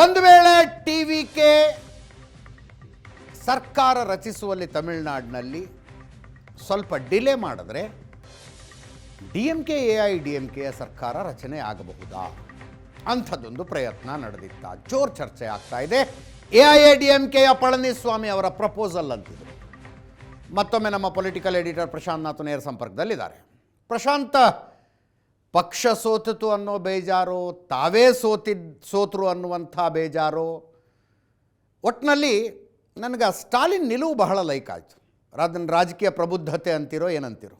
ಒಂದು ವೇಳೆ ಟಿವಿಕೆ ಸರ್ಕಾರ ರಚಿಸುವಲ್ಲಿ ತಮಿಳುನಾಡಿನಲ್ಲಿ ಸ್ವಲ್ಪ ಡಿಲೇ ಮಾಡಿದ್ರೆ DMK AIADMKಯ ಸರ್ಕಾರ ರಚನೆ ಆಗಬಹುದಾ ಅಂಥದ್ದೊಂದು ಪ್ರಯತ್ನ ನಡೆದಿತ್ತ. ಜೋರು ಚರ್ಚೆ ಆಗ್ತಾ ಇದೆ. AIADMKಯ ಪಳನಿಸ್ವಾಮಿ ಅವರ ಪ್ರಪೋಸಲ್ ಅಂತಿದ್ರು. ಮತ್ತೊಮ್ಮೆ ನಮ್ಮ ಪೊಲಿಟಿಕಲ್ ಎಡಿಟರ್ ಪ್ರಶಾಂತ್ ನಾಥ್ ನೇರ ಸಂಪರ್ಕದಲ್ಲಿದ್ದಾರೆ. ಪ್ರಶಾಂತ್, ಪಕ್ಷ ಸೋತಿತು ಅನ್ನೋ ಬೇಜಾರು, ತಾವೇ ಸೋತರು ಅನ್ನುವಂಥ ಬೇಜಾರು, ಒಟ್ಟಿನಲ್ಲಿ ನನಗೆ ಸ್ಟಾಲಿನ್ ನಿಲುವು ಬಹಳ ಲೈಕ್ ಆಯಿತು. ಅದನ್ನು ರಾಜಕೀಯ ಪ್ರಬುದ್ಧತೆ ಅಂತಿರೋ ಏನಂತಿರೋ?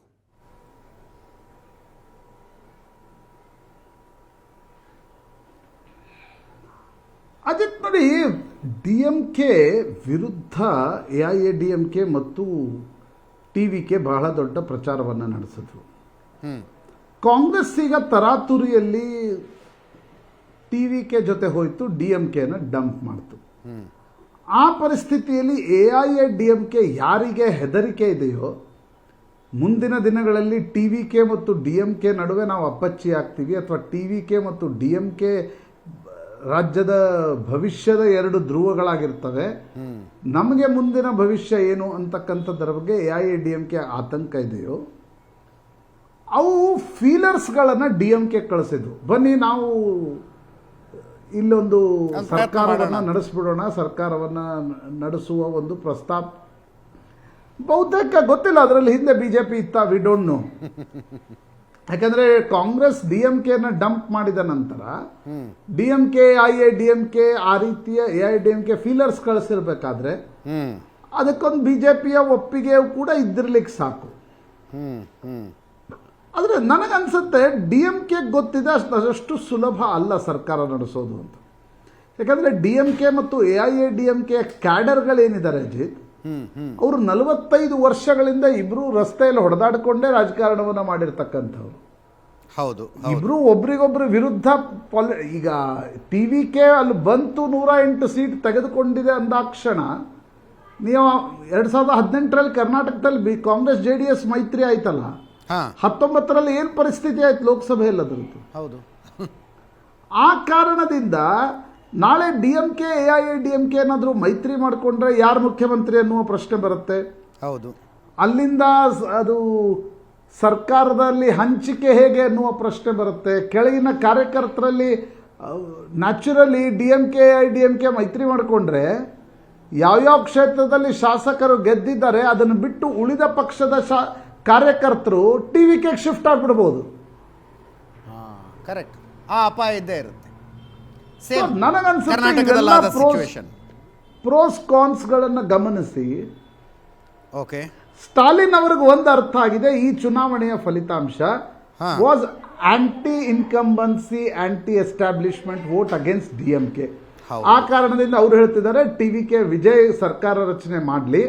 ಅಜಿತ್ ನೋಡಿ, DMK ವಿರುದ್ಧ AIADMK ಮತ್ತು TVK ಬಹಳ ದೊಡ್ಡ ಪ್ರಚಾರವನ್ನು ನಡೆಸಿದ್ರು. ಕಾಂಗ್ರೆಸ್ ಈಗ ತರಾತುರಿಯಲ್ಲಿ TVK ಜೊತೆ ಹೋಯ್ತು, DMKನ ಡಂಪ್ ಮಾಡ್ತು. ಆ ಪರಿಸ್ಥಿತಿಯಲ್ಲಿ AIADMK ಯಾರಿಗೆ ಹೆದರಿಕೆ ಇದೆಯೋ ಮುಂದಿನ ದಿನಗಳಲ್ಲಿ TVK ಮತ್ತು DMK ನಡುವೆ ನಾವು ಅಪ್ಪಚ್ಚಿ ಆಗ್ತೀವಿ, ಅಥವಾ TVK ಮತ್ತು DMK ರಾಜ್ಯದ ಭವಿಷ್ಯದ ಎರಡು ಧ್ರುವಗಳಾಗಿರ್ತವೆ, ನಮಗೆ ಮುಂದಿನ ಭವಿಷ್ಯ ಏನು ಅಂತಕ್ಕಂಥದ್ದರ ಬಗ್ಗೆ AIADMK ಆತಂಕ ಇದೆಯೋ ಅವು ಫೀಲರ್ಸ್ಗಳನ್ನು DMK ಕಳಿಸಿದ್ರು. ಬನ್ನಿ ನಾವು ಇಲ್ಲೊಂದು ಸರ್ಕಾರವನ್ನು ನಡೆಸ್ಬಿಡೋಣ, ಸರ್ಕಾರವನ್ನು ನಡೆಸುವ ಒಂದು ಪ್ರಸ್ತಾಪ. ಬಹುತೇಕ ಗೊತ್ತಿಲ್ಲ ಅದರಲ್ಲಿ ಹಿಂದೆ BJP ಇತ್ತ, ವಿ ಡೋಂಟ್ ನೋ. ಯಾಕಂದ್ರೆ ಕಾಂಗ್ರೆಸ್ DMKನ ಡಂಪ್ ಮಾಡಿದ ನಂತರ DMK AIADMK ಆ ರೀತಿಯ AIADMK ಫೀಲರ್ಸ್ ಕಳಿಸಿರ್ಬೇಕಾದ್ರೆ ಅದಕ್ಕೊಂದು BJPಯ ಒಪ್ಪಿಗೆ ಕೂಡ ಇದ್ದಿರ್ಲಿಕ್ಕೆ ಸಾಕು. ಆದರೆ ನನಗನ್ಸುತ್ತೆ DMK ಗೊತ್ತಿದೆ ಅಷ್ಟು ಸುಲಭ ಅಲ್ಲ ಸರ್ಕಾರ ನಡೆಸೋದು ಅಂತ. ಯಾಕಂದ್ರೆ DMK ಮತ್ತು AIADMK ಕ್ಯಾಡರ್ಗಳೇನಿದ್ದಾರೆ ಅಜಿತ್, ಅವರು 45 ವರ್ಷಗಳಿಂದ ಇಬ್ರು ರಸ್ತೆಯಲ್ಲಿ ಹೊಡೆದಾಡಿಕೊಂಡೇ ರಾಜಕಾರಣವನ್ನು ಮಾಡಿರ್ತಕ್ಕಂಥವ್ರು. ಹೌದು, ಇಬ್ರು ಒಬ್ರಿಗೊಬ್ರು ವಿರುದ್ಧ ಈಗ TVK ಅಲ್ಲಿ ಬಂತು 108 ಸೀಟ್ ತೆಗೆದುಕೊಂಡಿದೆ ಅಂದಾಕ್ಷಣ ನೀವು 2018ರಲ್ಲಿ ಕರ್ನಾಟಕದಲ್ಲಿ ಕಾಂಗ್ರೆಸ್ JDS ಮೈತ್ರಿ ಆಯ್ತಲ್ಲ, 19ರಲ್ಲಿ ಏನು ಪರಿಸ್ಥಿತಿ ಆಯ್ತು ಲೋಕಸಭೆಯಲ್ಲಿ ಅದರದ್ದು. ಹೌದು. ಆ ಕಾರಣದಿಂದ ನಾಳೆ DMK AIADMK ಏನಾದರೂ ಮೈತ್ರಿ ಮಾಡಿಕೊಂಡ್ರೆ ಯಾರು ಮುಖ್ಯಮಂತ್ರಿ ಅನ್ನುವ ಪ್ರಶ್ನೆ ಬರುತ್ತೆ. ಹೌದು. ಅಲ್ಲಿಂದ ಅದು ಸರ್ಕಾರದಲ್ಲಿ ಹಂಚಿಕೆ ಹೇಗೆ ಅನ್ನುವ ಪ್ರಶ್ನೆ ಬರುತ್ತೆ. ಕೆಳಗಿನ ಕಾರ್ಯಕರ್ತರಲ್ಲಿ ನ್ಯಾಚುರಲಿ DMK AIADMK ಮೈತ್ರಿ ಮಾಡಿಕೊಂಡ್ರೆ ಯಾವ್ಯಾವ ಕ್ಷೇತ್ರದಲ್ಲಿ ಶಾಸಕರು ಗೆದ್ದಿದ್ದಾರೆ ಅದನ್ನು ಬಿಟ್ಟು ಉಳಿದ ಪಕ್ಷದ ಕಾರ್ಯಕರ್ತರು TVK ಶಿಫ್ಟ್ ಆಗಿಬಿಡ್ಬೋದು. ಕರೆಕ್ಟ್, ಆ ಅಪಾಯ ಇದ್ದೇ ಇರುತ್ತೆ. ನನಗನ್ಸುತ್ತೆ ಪ್ರೋಸ್ ಕಾನ್ಸ್ಗಳನ್ನು ಗಮನಿಸಿ ಓಕೆ, ಸ್ಟಾಲಿನ್ ಅವ್ರಿಗೆ ಒಂದು ಅರ್ಥ ಆಗಿದೆ, ಈ ಚುನಾವಣೆಯ ಫಲಿತಾಂಶ was anti incumbency, anti establishment vote against DMK. ಆ ಕಾರಣದಿಂದ ಅವರು ಹೇಳ್ತಿದ್ದಾರೆ TVK ವಿಜಯ್ ಸರ್ಕಾರ ರಚನೆ ಮಾಡಲಿ,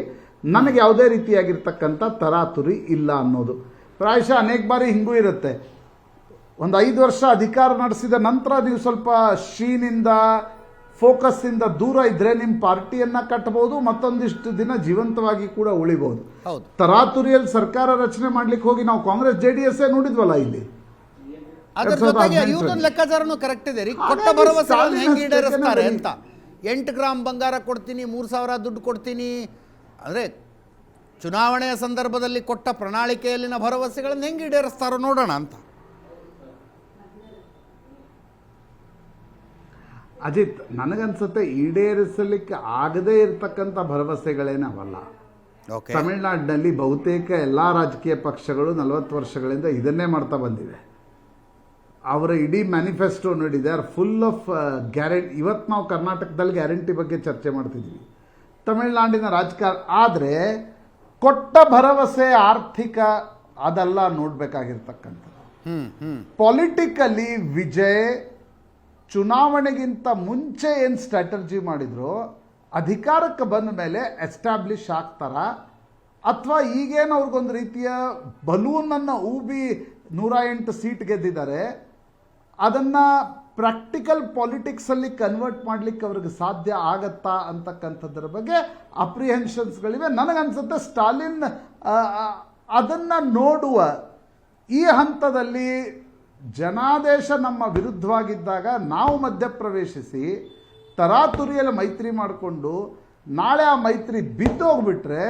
ನನಗೆ ಯಾವುದೇ ರೀತಿಯಾಗಿರ್ತಕ್ಕಂಥ ತರಾತುರಿ ಇಲ್ಲ ಅನ್ನೋದು. ಪ್ರಾಯಶಃ ಅನೇಕ ಬಾರಿ ಹಿಂಗೂ ಇರುತ್ತೆ. ಒಂದು 5 ವರ್ಷ ಅಧಿಕಾರ ನಡೆಸಿದ ನಂತರ ನೀವು ಸ್ವಲ್ಪ ಶೀನಿಂದ ಫೋಕಸ್ಸಿಂದ ದೂರ ಇದ್ರೆ ನಿಮ್ಮ ಪಾರ್ಟಿಯನ್ನ ಕಟ್ಟಬಹುದು, ಮತ್ತೊಂದಿಷ್ಟು ದಿನ ಜೀವಂತವಾಗಿ ಕೂಡ ಉಳಿಬಹುದು. ತರಾತುರಿಯಲ್ಲಿ ಸರ್ಕಾರ ರಚನೆ ಮಾಡ್ಲಿಕ್ಕೆ ಹೋಗಿ ನಾವು ಕಾಂಗ್ರೆಸ್ JDS ನೋಡಿದ್ವಲ್ಲ ಇಲ್ಲಿ. ಅದರ ಜೊತೆಗೆ ಇವರೊಂದು ಲೆಕ್ಕಾಚಾರನೂ ಕರೆಕ್ಟ್ ಇದೆ ರೀ. ಕೊಟ್ಟ ಭರವಸೆಗಳನ್ನು ಹೆಂಗೆ ಈಡೇರಿಸ್ತಾರೆ ಅಂತ. 8 ಗ್ರಾಮ್ ಬಂಗಾರ ಕೊಡ್ತೀನಿ, 3,000 ದುಡ್ಡು ಕೊಡ್ತೀನಿ ಅಂದರೆ ಚುನಾವಣೆಯ ಸಂದರ್ಭದಲ್ಲಿ ಕೊಟ್ಟ ಪ್ರಣಾಳಿಕೆಯಲ್ಲಿನ ಭರವಸೆಗಳನ್ನು ಹೆಂಗೆ ಈಡೇರಿಸ್ತಾರೋ ನೋಡೋಣ ಅಂತ. ಅಜಿತ್, ನನಗನ್ಸುತ್ತೆ ಈಡೇರಿಸಲಿಕ್ಕೆ ಆಗದೇ ಇರತಕ್ಕಂಥ ಭರವಸೆಗಳೇನವಲ್ಲ. ತಮಿಳುನಾಡಿನಲ್ಲಿ ಬಹುತೇಕ ಎಲ್ಲ ರಾಜಕೀಯ ಪಕ್ಷಗಳು 40 ವರ್ಷಗಳಿಂದ ಇದನ್ನೇ ಮಾಡ್ತಾ ಬಂದಿವೆ. ಅವರ ಇಡೀ ಮ್ಯಾನಿಫೆಸ್ಟೋ ನೋಡಿದೆ, ಆರ್ ಫುಲ್ ಆಫ್ ಗ್ಯಾರಂಟಿ. ಇವತ್ತು ನಾವು ಕರ್ನಾಟಕದಲ್ಲಿ ಗ್ಯಾರಂಟಿ ಬಗ್ಗೆ ಚರ್ಚೆ ಮಾಡ್ತಿದ್ವಿ, ತಮಿಳುನಾಡಿನ ರಾಜಕಾರಣ. ಆದರೆ ಕೊಟ್ಟ ಭರವಸೆ ಆರ್ಥಿಕ ಅದೆಲ್ಲ ನೋಡಬೇಕಾಗಿರ್ತಕ್ಕಂಥದ್ದು. ಪೊಲಿಟಿಕಲಿ ವಿಜಯ್ ಚುನಾವಣೆಗಿಂತ ಮುಂಚೆ ಏನು ಸ್ಟ್ರಾಟಜಿ ಮಾಡಿದ್ರು, ಅಧಿಕಾರಕ್ಕೆ ಬಂದ ಮೇಲೆ ಎಸ್ಟಾಬ್ಲಿಷ್ ಆಗ್ತಾರ, ಅಥವಾ ಈಗೇನು ಅವ್ರಿಗೊಂದು ರೀತಿಯ ಬಲೂನನ್ನು ಊಬಿ 108 ಸೀಟ್ ಗೆದ್ದಿದ್ದಾರೆ, ಅದನ್ನು ಪ್ರಾಕ್ಟಿಕಲ್ ಪಾಲಿಟಿಕ್ಸಲ್ಲಿ ಕನ್ವರ್ಟ್ ಮಾಡಲಿಕ್ಕೆ ಅವ್ರಿಗೆ ಸಾಧ್ಯ ಆಗತ್ತಾ ಅಂತಕ್ಕಂಥದ್ರ ಬಗ್ಗೆ ಅಪ್ರಿಹೆನ್ಷನ್ಸ್ಗಳಿವೆ. ನನಗನ್ಸುತ್ತೆ ಸ್ಟಾಲಿನ್ ಅದನ್ನು ನೋಡುವ ಈ ಹಂತದಲ್ಲಿ ಜನಾದೇಶ ನಮ್ಮ ವಿರುದ್ಧವಾಗಿದ್ದಾಗ ನಾವು ಮಧ್ಯಪ್ರವೇಶಿಸಿ ತರಾತುರಿಯಲ್ಲಿ ಮೈತ್ರಿ ಮಾಡಿಕೊಂಡು ನಾಳೆ ಆ ಮೈತ್ರಿ ಬಿದ್ದೋಗ್ಬಿಟ್ರೆ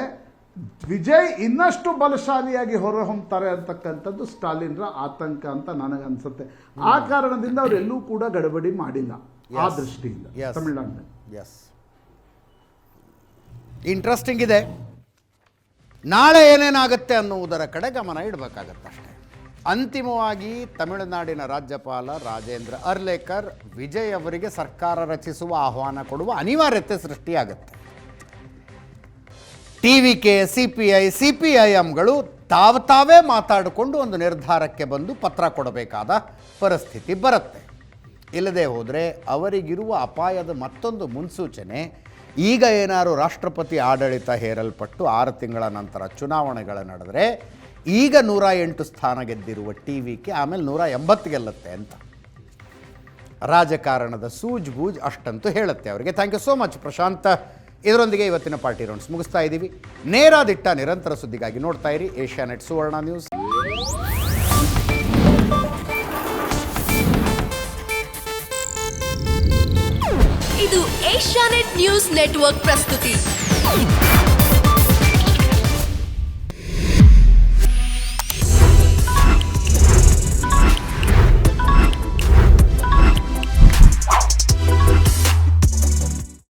ವಿಜಯ್ ಇನ್ನಷ್ಟು ಬಲಶಾಲಿಯಾಗಿ ಹೊರಹೊಮ್ತಾರೆ ಅಂತಕ್ಕಂಥದ್ದು ಸ್ಟಾಲಿನ್ರ ಆತಂಕ ಅಂತ ನನಗನ್ಸುತ್ತೆ. ಆ ಕಾರಣದಿಂದ ಅವರೆಲ್ಲೂ ಕೂಡ ಗಡಬಡಿ ಮಾಡಿಲ್ಲ ಆ ದೃಷ್ಟಿಯಿಂದ ತಮಿಳುನಾಡಿನಲ್ಲಿ. ಎಸ್, ಇಂಟ್ರೆಸ್ಟಿಂಗ್ ಇದೆ. ನಾಳೆ ಏನೇನಾಗುತ್ತೆ ಅನ್ನುವುದರ ಕಡೆ ಗಮನ ಇಡಬೇಕಾಗತ್ತೆ ಅಷ್ಟೇ. ಅಂತಿಮವಾಗಿ ತಮಿಳುನಾಡಿನ ರಾಜ್ಯಪಾಲ ರಾಜೇಂದ್ರ ಅರ್ಲೇಕರ್ ವಿಜಯ್ ಅವರಿಗೆ ಸರ್ಕಾರ ರಚಿಸುವ ಆಹ್ವಾನ ಕೊಡುವ ಅನಿವಾರ್ಯತೆ ಸೃಷ್ಟಿಯಾಗುತ್ತೆ. TVK, CPI, CPIMಗಳು ತಾವೇ ಮಾತಾಡಿಕೊಂಡು ಒಂದು ನಿರ್ಧಾರಕ್ಕೆ ಬಂದು ಪತ್ರ ಕೊಡಬೇಕಾದ ಪರಿಸ್ಥಿತಿ ಬರುತ್ತೆ. ಇಲ್ಲದೆ ಹೋದರೆ ಅವರಿಗಿರುವ ಅಪಾಯದ ಮತ್ತೊಂದು ಮುನ್ಸೂಚನೆ, ಈಗ ಏನಾದ್ರು ರಾಷ್ಟ್ರಪತಿ ಆಡಳಿತ ಹೇರಲ್ಪಟ್ಟು 6 ತಿಂಗಳ ನಂತರ ಚುನಾವಣೆಗಳು ನಡೆದರೆ ಈಗ 108 ಸ್ಥಾನ ಗೆದ್ದಿರುವ TVK ಆಮೇಲೆ 180 ಗೆಲ್ಲುತ್ತೆ ಅಂತ. ರಾಜಕಾರಣದ ಸೂಜ್ ಬೂಜ್ ಅಷ್ಟಂತೂ ಹೇಳುತ್ತೆ ಅವರಿಗೆ. Thank you so much Prashant. ಇದರೊಂದಿಗೆ ಇವತ್ತಿನ ಪಾರ್ಟಿ ರೌಂಡ್ಸ್ ಮುಗಿಸ್ತಾ ಇದ್ದೀವಿ. ನೇರ ದಿಟ್ಟ ನಿರಂತರ ಸುದ್ದಿಗಾಗಿ ನೋಡ್ತಾ ಇರಿ ಏಷ್ಯಾನೆಟ್ ಸುವರ್ಣ ನ್ಯೂಸ್. ಇದು ಏಷ್ಯಾನೆಟ್ ನ್ಯೂಸ್ ನೆಟ್ವರ್ಕ್ ಪ್ರಸ್ತುತಿ.